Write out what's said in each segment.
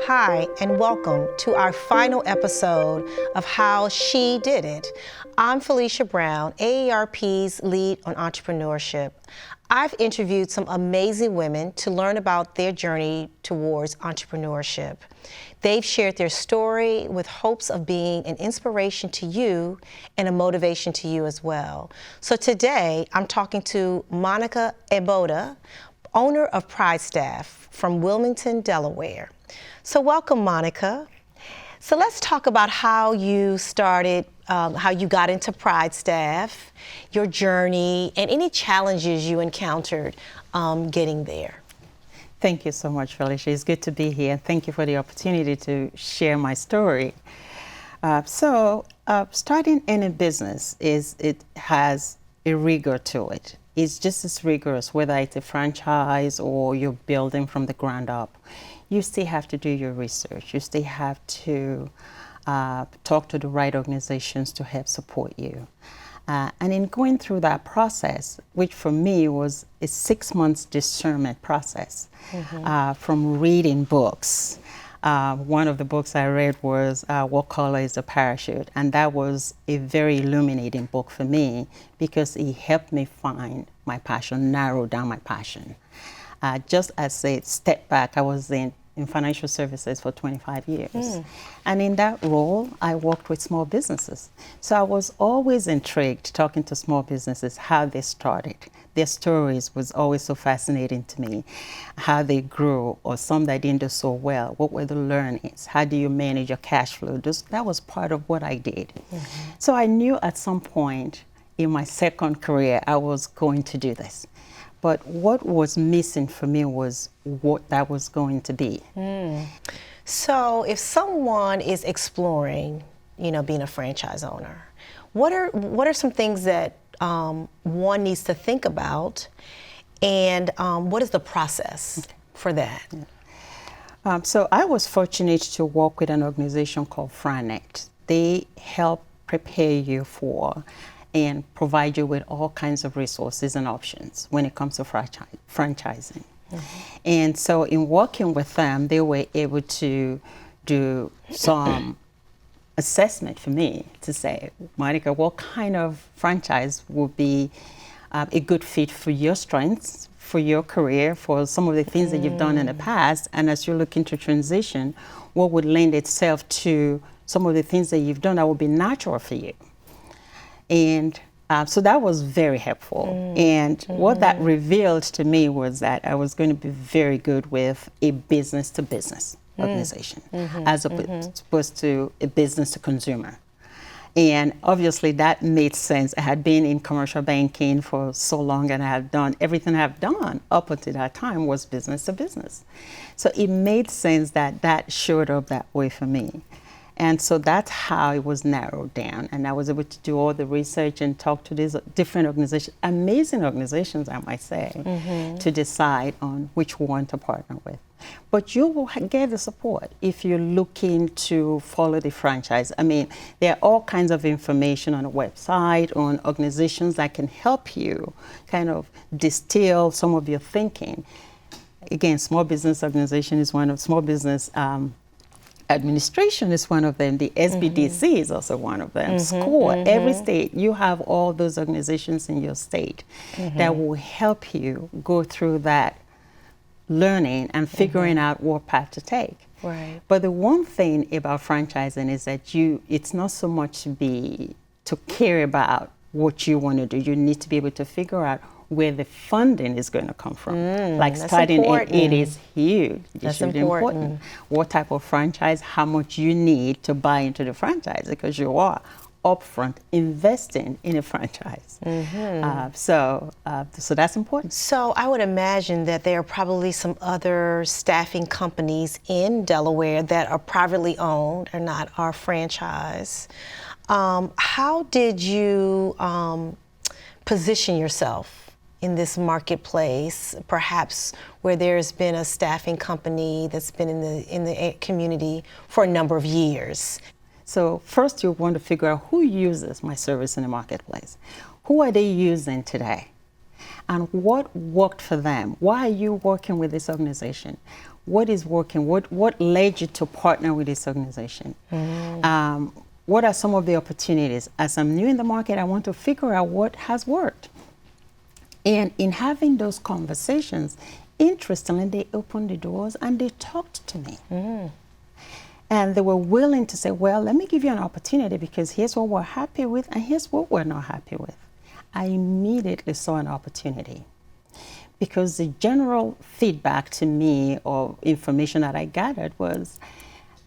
Hi, and welcome to our final episode of How She Did It. I'm Felicia Brown, AARP's lead on entrepreneurship. I've interviewed some amazing women to learn about their journey towards entrepreneurship. They've shared their story with hopes of being an inspiration to you and a motivation to you as well. So today, I'm talking to Monica Eboda, owner of Pride Staff from Wilmington, Delaware. So welcome, Monica. So let's talk about how you started, how you got into Pride Staff, your journey, and any challenges you encountered getting there. Thank you so much, Felicia. It's good to be here. Thank you for the opportunity to share my story. Starting any business it has a rigor to it. It's just as rigorous, whether it's a franchise or you're building from the ground up. You still have to do your research. You still have to talk to the right organizations to help support you. And in going through that process, which for me was a 6 months discernment process, from reading books. One of the books I read was What Color is a Parachute? And that was a very illuminating book for me because it helped me find my passion, narrow down my passion. Just as a step back, I was in financial services for 25 years. And in that role, I worked with small businesses. So I was always intrigued talking to small businesses, how they started. Their stories was always so fascinating to me, how they grew, or some that didn't do so well. What were the learnings? How do you manage your cash flow? That was part of what I did. So I knew at some point in my second career, I was going to do this. But what was missing for me was what that was going to be. So if someone is exploring, being a franchise owner, what are some things that one needs to think about, and what is the process for that? So I was fortunate to work with an organization called Franet. They help prepare you for and provide you with all kinds of resources and options when it comes to franchising. And so in working with them, they were able to do some assessment for me to say, Monica, what kind of franchise would be a good fit for your strengths, for your career, for some of the things that you've done in the past, and as you're looking to transition, what would lend itself to some of the things that you've done that would be natural for you. And so that was very helpful. And what that revealed to me was that I was going to be very good with a business-to-business organization as opposed to a business-to-consumer. And obviously that made sense. I had been in commercial banking for so long, and I had done everything I've done up until that time was business-to-business. So it made sense that showed up that way for me. And so that's how it was narrowed down. And I was able to do all the research and talk to these different organizations, amazing organizations, I might say, to decide on which one to partner with. But you will get the support if you're looking to follow the franchise. I mean, there are all kinds of information on the website, on organizations that can help you kind of distill some of your thinking. Again, small business organization is one of small business administration is one of them. The SBDC is also one of them. SCORE, every state, you have all those organizations in your state that will help you go through that learning and figuring out what path to take. Right. But the one thing about franchising is that it's not so much to care about what you want to do. You need to be able to figure out where the funding is going to come from. Like starting it is huge. That's really important. What type of franchise, how much you need to buy into the franchise, because you are upfront investing in a franchise. So that's important. So I would imagine that there are probably some other staffing companies in Delaware that are privately owned or not are franchise. How did you position yourself in this marketplace, perhaps where there's been a staffing company that's been in the community for a number of years? So first you want to figure out who uses my service in the marketplace. Who are they using today? and what worked for them. Why are you working with this organization? What is working? What led you to partner with this organization? What are some of the opportunities? As I'm new in the market, I want to figure out what has worked. And in having those conversations, interestingly, they opened the doors and they talked to me. And they were willing to say, well, let me give you an opportunity because here's what we're happy with and here's what we're not happy with. I immediately saw an opportunity because the general feedback to me or information that I gathered was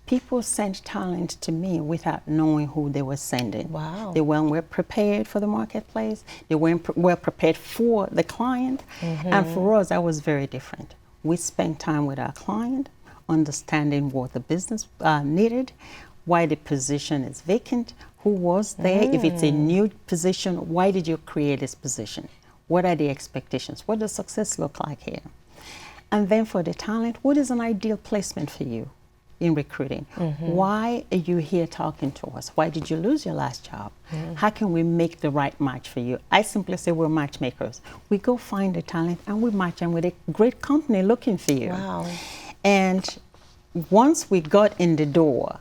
people sent talent to me without knowing who they were sending. Wow. They weren't prepared for the marketplace. They weren't well prepared for the client. And for us, that was very different. We spent time with our client, understanding what the business needed, why the position is vacant, who was there. If it's a new position, why did you create this position? What are the expectations? What does success look like here? And then for the talent, what is an ideal placement for you in recruiting? Why are you here talking to us? Why did you lose your last job? How can we make the right match for you? I simply say we're matchmakers. We go find the talent and we match them with a great company looking for you. Wow. And once we got in the door,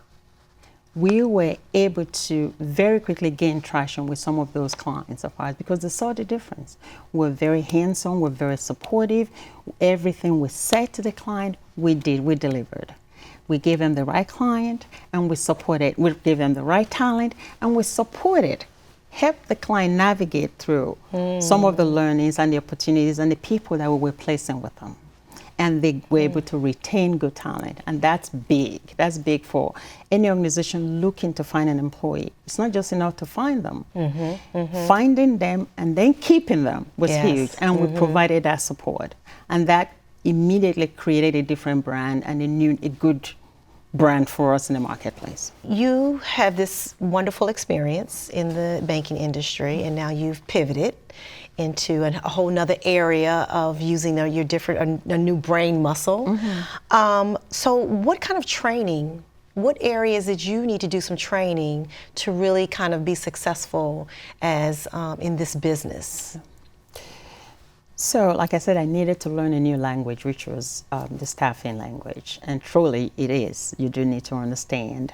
we were able to very quickly gain traction with some of those clients of ours because they saw the difference. We're very hands-on, we're very supportive. Everything we said to the client, we delivered. We gave them the right client and we supported. We gave them the right talent and we supported. Help the client navigate through some of the learnings and the opportunities and the people that we were placing with them. And they were able to retain good talent. And that's big. That's big for any organization looking to find an employee. It's not just enough to find them. Finding them and then keeping them was huge. And we provided that support. And that immediately created a different brand and a good brand for us in the marketplace. You have this wonderful experience in the banking industry, and now you've pivoted into a whole nother area of using your different, a new brain muscle. So what kind of training, what areas did you need to do some training to really kind of be successful as in this business? So, like I said, I needed to learn a new language, which was the staffing language. And truly, it is. You do need to understand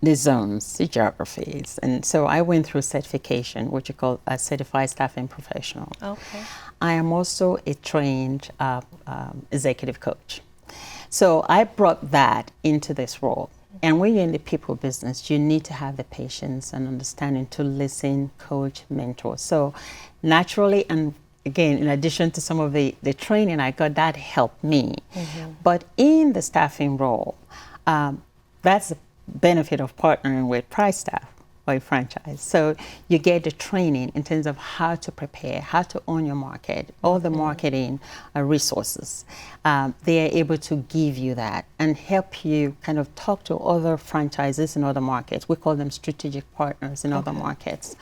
the zones, the geographies. And so I went through certification, which you call a certified staffing professional. Okay. I am also a trained executive coach. So I brought that into this role. And when you're in the people business, you need to have the patience and understanding to listen, coach, mentor. So naturally, and again, in addition to some of the training I got, that helped me. But in the staffing role, that's the benefit of partnering with Price Staff or a franchise. So you get the training in terms of how to prepare, how to own your market, all the marketing resources. They are able to give you that and help you kind of talk to other franchises in other markets. We call them strategic partners in other markets.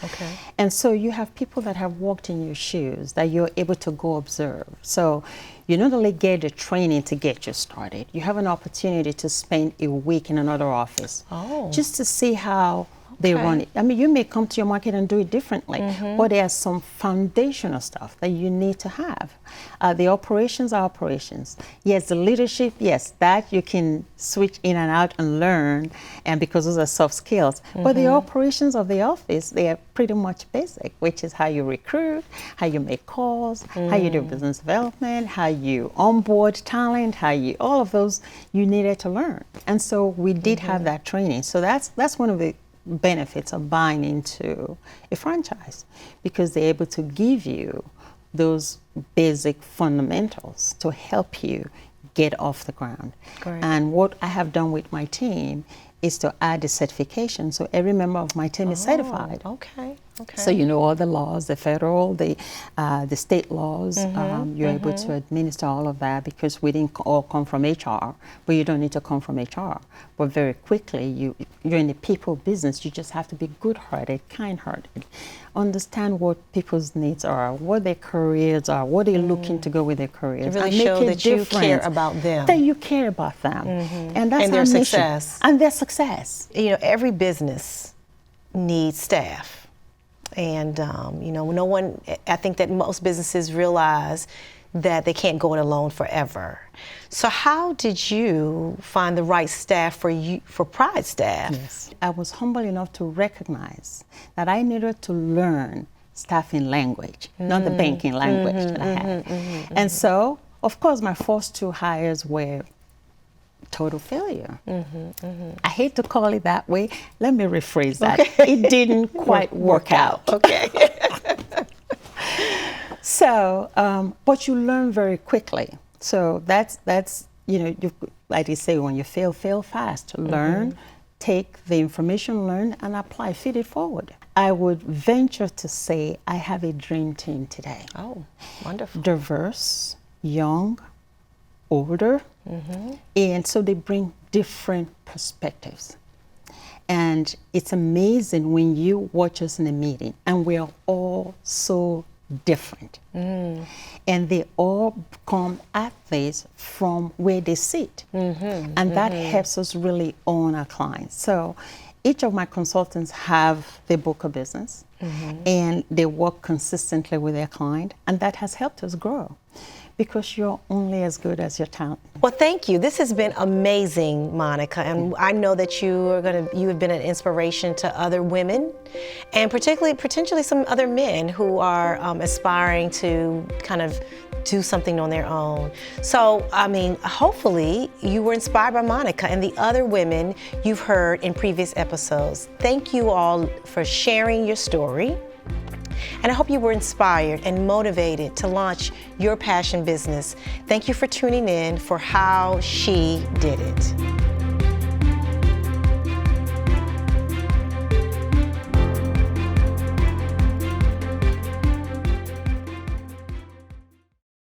And so you have people that have walked in your shoes that you're able to go observe. So you not only get the training to get you started, you have an opportunity to spend a week in another office just to see how they run it. I mean, you may come to your market and do it differently, but there's some foundational stuff that you need to have. The operations are operations. Yes, the leadership, yes, that you can switch in and out and learn, and because those are soft skills. But the operations of the office, they are pretty much basic, which is how you recruit, how you make calls, how you do business development, how you onboard talent, all of those you needed to learn. And so we did have that training. So that's one of the benefits of buying into a franchise, because they're able to give you those basic fundamentals to help you get off the ground. And what I have done with my team is to add the certification, so every member of my team is certified. So you know all the laws, the federal, the state laws. You're able to administer all of that, because we didn't all come from HR, but you don't need to come from HR. But very quickly, you're in the people business. You just have to be good-hearted, kind-hearted, understand what people's needs are, what their careers are, what they're looking to go with their careers. To really show that you care about them. That you care about them. And that's and their success. And their success. You know, every business needs staff. And, no one, I think that most businesses realize that they can't go it alone forever. So how did you find the right staff for Pride staff? Yes. I was humble enough to recognize that I needed to learn staffing language, not the banking language that I had. And so, of course, my first 2 hires were total failure. I hate to call it that way. Let me rephrase that. Okay. It didn't quite work out. Okay. So, but you learn very quickly. So that's you like they say, when you fail fast. Learn, take the information learned, and apply, feed it forward. I would venture to say I have a dream team today. Oh, wonderful. Diverse, young, older, and so they bring different perspectives. And it's amazing when you watch us in a meeting, and we are all so different. And they all come at this from where they sit. And that helps us really own our clients. So each of my consultants have their book of business, and they work consistently with their client, and that has helped us grow, because you're only as good as your talent. Well, thank you. This has been amazing, Monica, and I know that you have been an inspiration to other women, and potentially some other men who are aspiring to kind of do something on their own. So, hopefully you were inspired by Monica and the other women you've heard in previous episodes. Thank you all for sharing your story. And I hope you were inspired and motivated to launch your passion business. Thank you for tuning in for How She Did It.